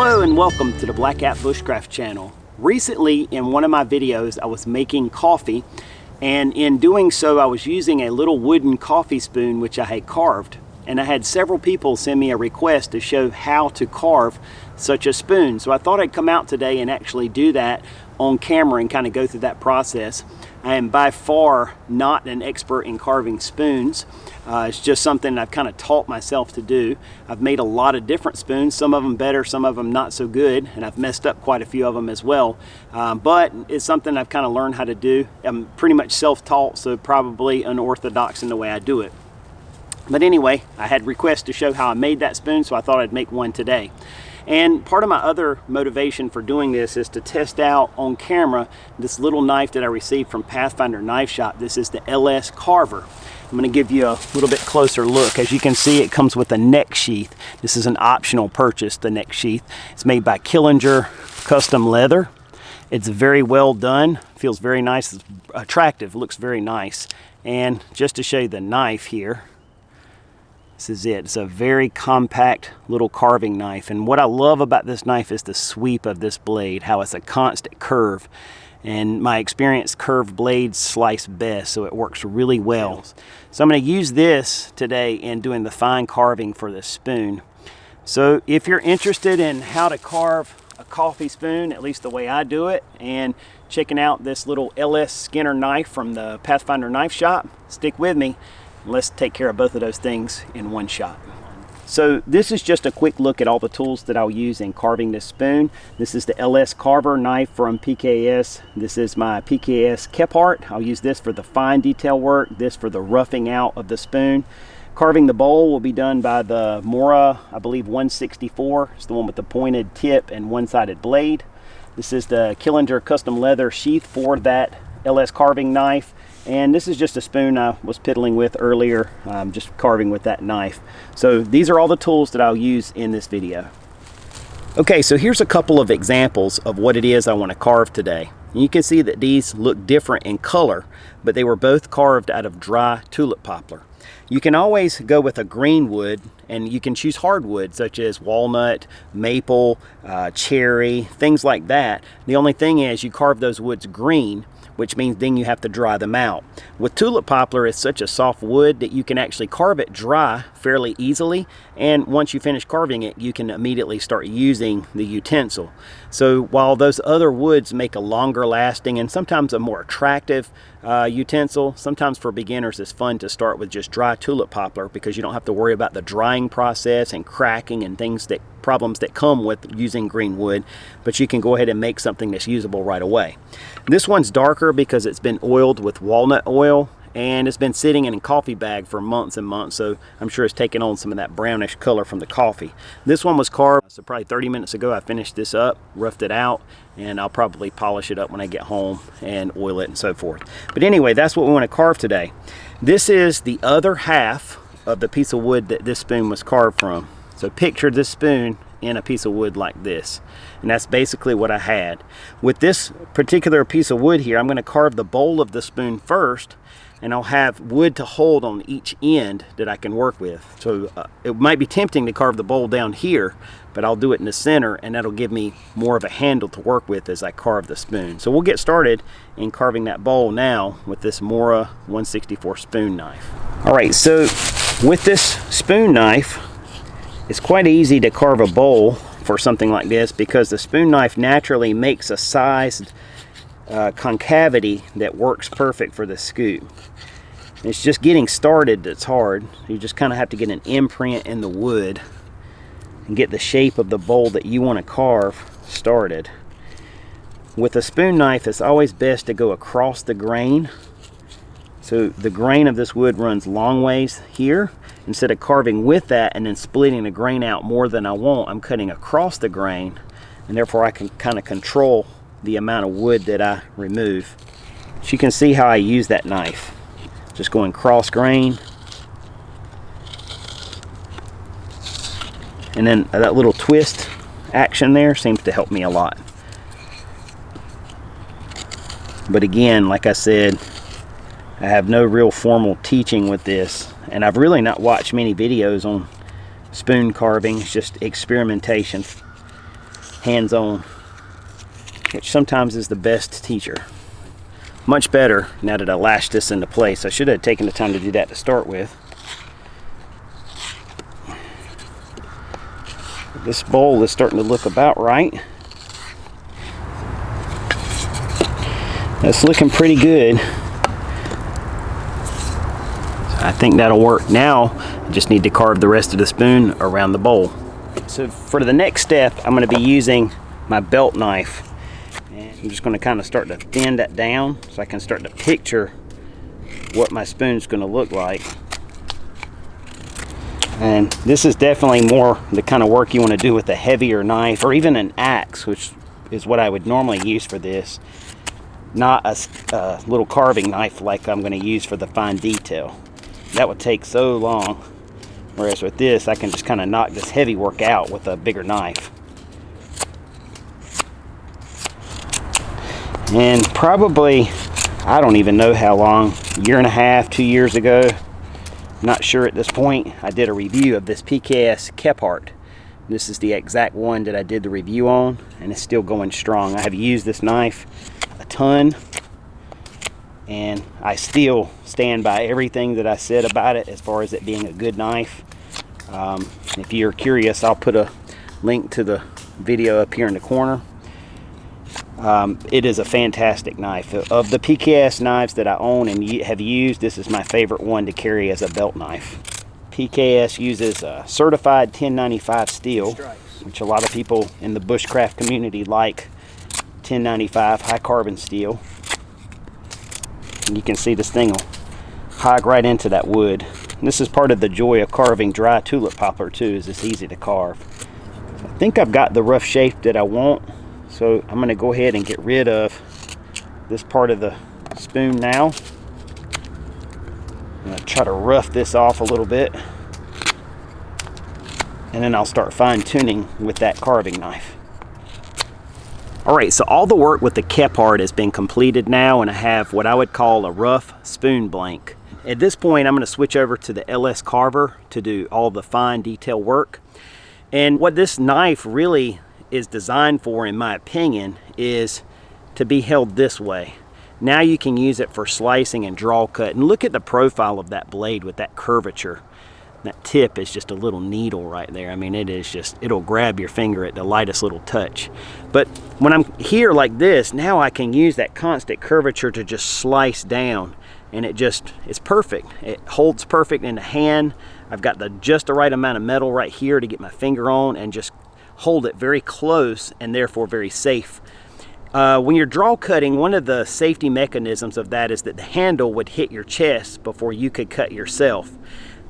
Hello and welcome to the Black Cat Bushcraft channel. Recently in one of my videos I was making coffee, and in doing so I was using a little wooden coffee spoon which I had carved, and I had several people send me a request to show how to carve such a spoon. So I thought I'd come out today and actually do that on camera and kind of go through that process. I am by far not an expert in carving spoons. It's just something I've kind of taught myself to do. I've made a lot of different spoons, some of them better, some of them not so good, and I've messed up quite a few of them as well. But it's something I've kind of learned how to do. I'm pretty much self-taught, so probably unorthodox in the way I do it. But anyway, I had requests to show how I made that spoon, so I thought I'd make one today. And part of my other motivation for doing this is to test out on camera this little knife that I received from Pathfinder Knife Shop. This is the LS Carver. I'm going to give you a little bit closer look. As you can see, it comes with a neck sheath. This is an optional purchase, the neck sheath. It's made by Killinger Custom Leather. It's very well done, feels very nice, it's attractive, looks very nice. And just to show you the knife here, this is it. It's a very compact little carving knife. And what I love about this knife is the sweep of this blade, how it's a constant curve. And my experience, curved blades slice best, so it works really well. So I'm going to use this today in doing the fine carving for this spoon. So if you're interested in how to carve a coffee spoon, at least the way I do it, and checking out this little LS Skinner knife from the Pathfinder Knife Shop, stick with me. Let's take care of both of those things in one shot. So this is just a quick look at all the tools that I'll use in carving this spoon. This is the LS Carver knife from PKS. This is my PKS Kephart. I'll use this for the fine detail work, this for the roughing out of the spoon. Carving the bowl will be done by the Mora, I believe 164. It's the one with the pointed tip and one-sided blade. This is the Killinger Custom Leather sheath for that LS carving knife. And this is just a spoon I was piddling with earlier, just carving with that knife. So these are all the tools that I'll use in this video. Okay, so here's a couple of examples of what it is I want to carve today. And you can see that these look different in color, but they were both carved out of dry tulip poplar. You can always go with a green wood, and you can choose hardwood such as walnut, maple, cherry, things like that. The only thing is you carve those woods green, which means then you have to dry them out. With tulip poplar, it's such a soft wood that you can actually carve it dry fairly easily, and once you finish carving it, you can immediately start using the utensil. So while those other woods make a longer lasting and sometimes a more attractive utensil, sometimes for beginners it's fun to start with just dry tulip poplar because you don't have to worry about the drying process and cracking and problems that come with using green wood, but you can go ahead and make something that's usable right away. This one's darker because it's been oiled with walnut oil, and it's been sitting in a coffee bag for months and months, so I'm sure it's taken on some of that brownish color from the coffee. This one was carved, so probably 30 minutes ago I finished this up, roughed it out, and I'll probably polish it up when I get home and oil it and so forth. But anyway, that's what we want to carve today. This is the other half of the piece of wood that this spoon was carved from. So picture this spoon in a piece of wood like this, and that's basically what I had. With this particular piece of wood here, I'm going to carve the bowl of the spoon first, and I'll have wood to hold on each end that I can work with. So it might be tempting to carve the bowl down here, but I'll do it in the center, and that'll give me more of a handle to work with as I carve the spoon. So we'll get started in carving that bowl now with this Mora 164 spoon knife. Alright, so with this spoon knife, it's quite easy to carve a bowl for something like this because the spoon knife naturally makes a sized concavity that works perfect for the scoop. It's just getting started that's hard. You just kind of have to get an imprint in the wood and get the shape of the bowl that you want to carve started. With a spoon knife, it's always best to go across the grain. So the grain of this wood runs long ways here. Instead of carving with that and then splitting the grain out more than I want, I'm cutting across the grain, and therefore I can kind of control the amount of wood that I remove. So you can see how I use that knife. Just going cross grain. And then that little twist action there seems to help me a lot. But again, like I said, I have no real formal teaching with this, and I've really not watched many videos on spoon carving. It's just experimentation. hands-on, which sometimes is the best teacher. Much better now that I lashed this into place. I should have taken the time to do that to start with. This bowl is starting to look about right. That's looking pretty good. I think that'll work. Now I just need to carve the rest of the spoon around the bowl. So for the next step, I'm going to be using my belt knife. And I'm just going to kind of start to thin that down so I can start to picture what my spoon's going to look like. And this is definitely more the kind of work you want to do with a heavier knife, or even an axe, which is what I would normally use for this. Not a little carving knife like I'm going to use for the fine detail. That would take so long. Whereas with this, I can just kind of knock this heavy work out with a bigger knife. And probably, I don't even know how long, year and a half, 2 years ago, not sure at this point, I did a review of this PKS Kephart. This is the exact one that I did the review on, and it's still going strong. I have used this knife a ton, and I still stand by everything that I said about it as far as it being a good knife. If you're curious, I'll put a link to the video up here in the corner. It is a fantastic knife. Of the PKS knives that I own and have used, this is my favorite one to carry as a belt knife. PKS uses a certified 1095 steel, which a lot of people in the bushcraft community like 1095 high carbon steel. And you can see this thing will hog right into that wood. And this is part of the joy of carving dry tulip poplar too, is it's easy to carve. I think I've got the rough shape that I want. So I'm going to go ahead and get rid of this part of the spoon now. I'm going to try to rough this off a little bit. And then I'll start fine-tuning with that carving knife. Alright, so all the work with the Kephart has been completed now, and I have what I would call a rough spoon blank. At this point, I'm going to switch over to the LS Carver to do all the fine detail work. And what this knife really is designed for, in my opinion, is to be held this way. Now you can use it for slicing and draw cut. And look at the profile of that blade with that curvature. That tip is just a little needle right there. I mean, it is just, it'll grab your finger at the lightest little touch. But when I'm here like this, now I can use that constant curvature to just slice down. And it's perfect. It holds perfect in the hand. I've got just the right amount of metal right here to get my finger on and just hold it very close and therefore very safe. When you're draw cutting, one of the safety mechanisms of that is that the handle would hit your chest before you could cut yourself.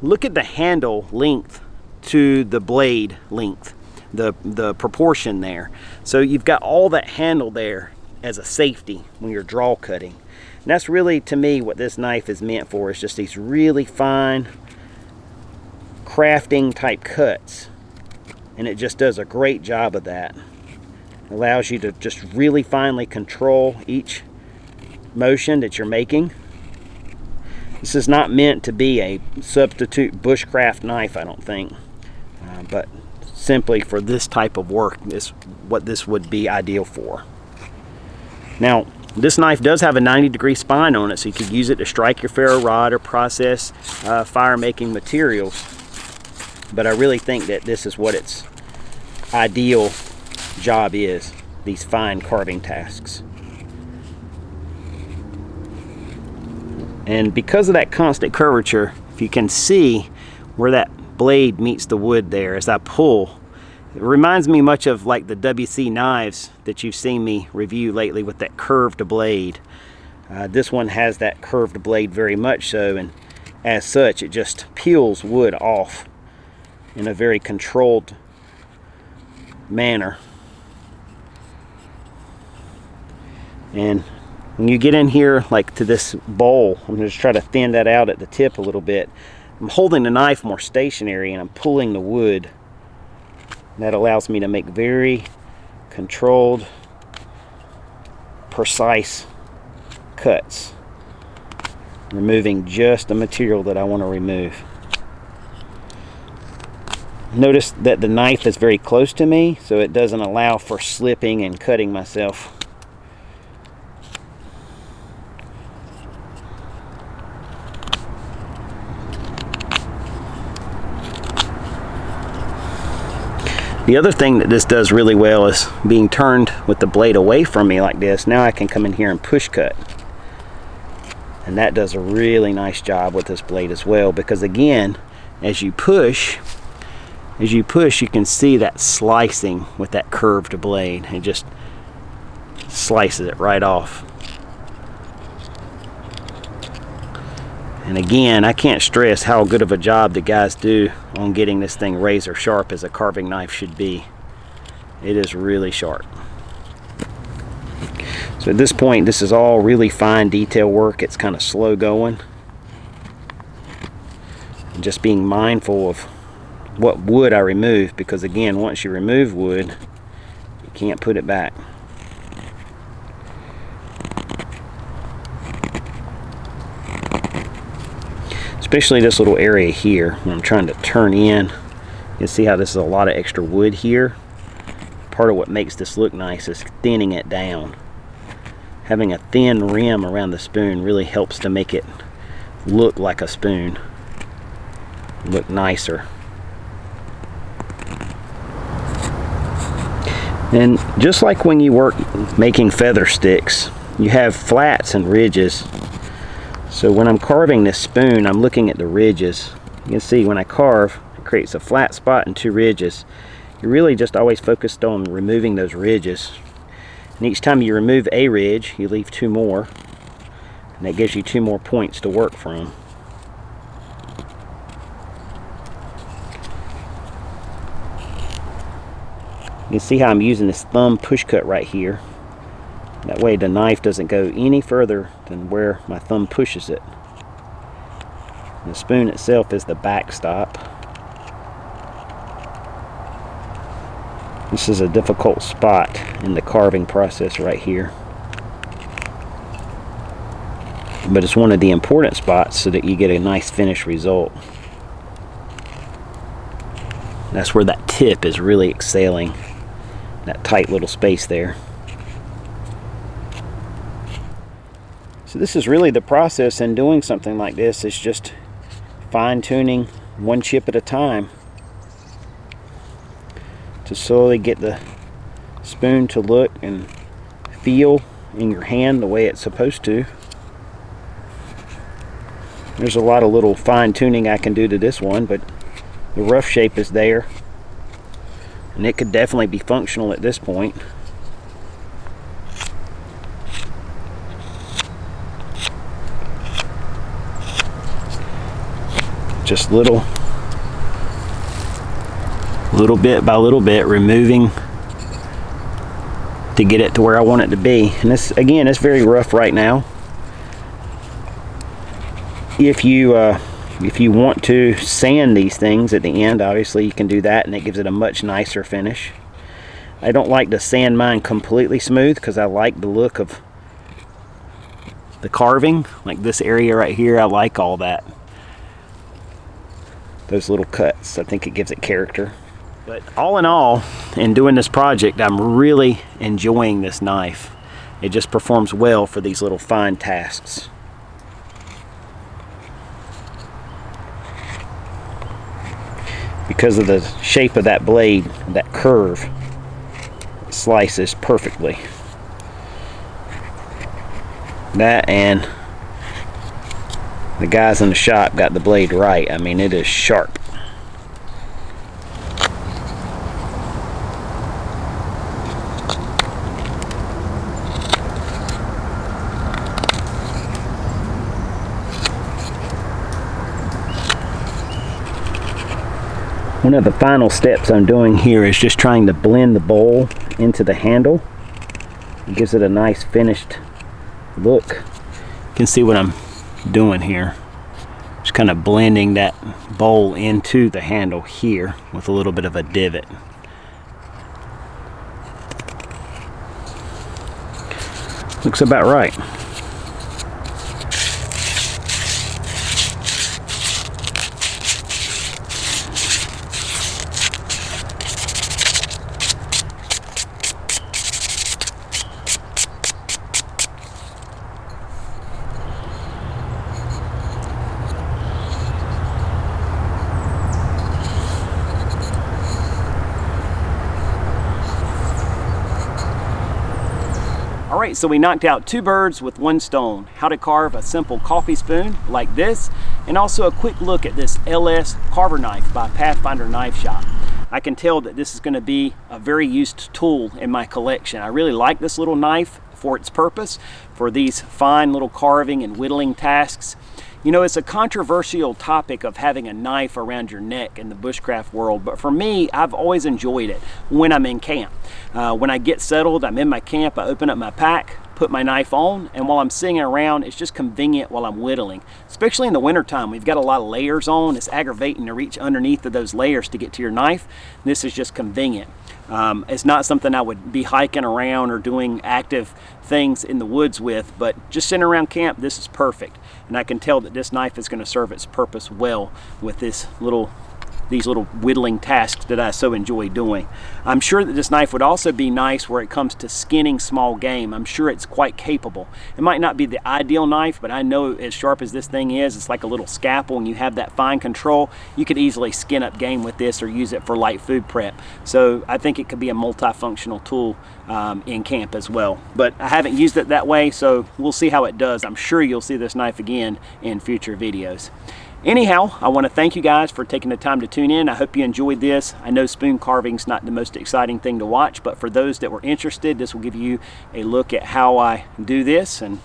Look at the handle length to the blade length, the proportion there. So you've got all that handle there as a safety when you're draw cutting. And that's really, to me, what this knife is meant for, is just these really fine crafting type cuts. And it just does a great job of that. It allows you to just really finely control each motion that you're making. This is not meant to be a substitute bushcraft knife, I don't think. But simply for this type of work is what this would be ideal for. Now, this knife does have a 90-degree spine on it, so you could use it to strike your ferro rod or process fire-making materials. But I really think that this is what its ideal job is, these fine carving tasks. And because of that constant curvature, if you can see where that blade meets the wood there as I pull, it reminds me much of like the WC knives that you've seen me review lately with that curved blade. This one has that curved blade very much so, and as such it just peels wood off in a very controlled manner. And when you get in here like to this bowl, I'm just trying to thin that out at the tip a little bit. I'm holding the knife more stationary and I'm pulling the wood. That allows me to make very controlled, precise cuts, removing just the material that I want to remove. Notice that the knife is very close to me, so it doesn't allow for slipping and cutting myself. The other thing that this does really well is being turned with the blade away from me like this. Now I can come in here and push cut. And that does a really nice job with this blade as well, because again, as you push, you can see that slicing with that curved blade. It just slices it right off. And again, I can't stress how good of a job the guys do on getting this thing razor sharp as a carving knife should be. It is really sharp. So at this point, this is all really fine detail work. It's kind of slow going. And just being mindful of what wood I remove, because again, once you remove wood, you can't put it back. Especially this little area here when I'm trying to turn in. You can see how this is a lot of extra wood here. Part of what makes this look nice is thinning it down. Having a thin rim around the spoon really helps to make it look like a spoon, look nicer. And just like when you work making feather sticks, you have flats and ridges. So when I'm carving this spoon, I'm looking at the ridges. You can see when I carve, it creates a flat spot and two ridges. You're really just always focused on removing those ridges. And each time you remove a ridge, you leave two more. And that gives you two more points to work from. You can see how I'm using this thumb push cut right here. That way the knife doesn't go any further than where my thumb pushes it. The spoon itself is the backstop. This is a difficult spot in the carving process right here. But it's one of the important spots so that you get a nice finished result. That's where that tip is really exhaling. That tight little space there. So this is really the process in doing something like this, is just fine-tuning one chip at a time to slowly get the spoon to look and feel in your hand the way it's supposed to. There's a lot of little fine-tuning I can do to this one, but the rough shape is there, and it could definitely be functional at this point. Just little bit by little bit, removing to get it to where I want it to be. And this, again, it's very rough right now. If you want to sand these things at the end, obviously you can do that, and it gives it a much nicer finish. I don't like to sand mine completely smooth because I like the look of the carving. Like this area right here, I like all that. Those little cuts, I think it gives it character. But all in all, in doing this project, I'm really enjoying this knife. It just performs well for these little fine tasks. Because of the shape of that blade, that curve, it slices perfectly. That, and the guys in the shop got the blade right. I mean, it is sharp. One of the final steps I'm doing here is just trying to blend the bowl into the handle. It gives it a nice finished look. You can see what I'm doing here. Just kind of blending that bowl into the handle here with a little bit of a divot. Looks about right. Alright, so we knocked out 2 birds with 1 stone. How to carve a simple coffee spoon like this, and also a quick look at this LS Carver knife by Pathfinder Knife Shop. I can tell that this is going to be a very used tool in my collection. I really like this little knife for its purpose, for these fine little carving and whittling tasks. You know, it's a controversial topic of having a knife around your neck in the bushcraft world, but for me, I've always enjoyed it when I'm in camp. When I get settled, I'm in my camp, I open up my pack, put my knife on, and while I'm sitting around, it's just convenient while I'm whittling. Especially in the wintertime, we've got a lot of layers on. It's aggravating to reach underneath of those layers to get to your knife. This is just convenient. It's not something I would be hiking around or doing active things in the woods with, but just sitting around camp, this is perfect. And I can tell that this knife is going to serve its purpose well with these little whittling tasks that I so enjoy doing. I'm sure that this knife would also be nice where it comes to skinning small game. I'm sure it's quite capable. It might not be the ideal knife, but I know as sharp as this thing is, it's like a little scalpel and you have that fine control. You could easily skin up game with this or use it for light food prep. So I think it could be a multifunctional tool in camp as well. But I haven't used it that way, so we'll see how it does. I'm sure you'll see this knife again in future videos. Anyhow, I want to thank you guys for taking the time to tune in. I hope you enjoyed this. I know spoon carving's not the most exciting thing to watch, but for those that were interested, this will give you a look at how I do this and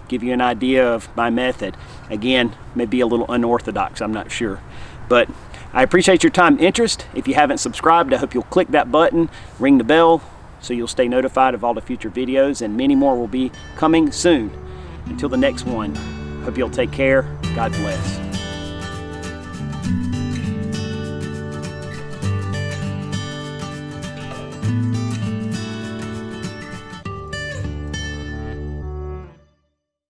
give you an idea of my method. Again, maybe a little unorthodox, I'm not sure. But I appreciate your time and interest. If you haven't subscribed, I hope you'll click that button, ring the bell, so you'll stay notified of all the future videos, and many more will be coming soon. Until the next one, hope you'll take care. God bless.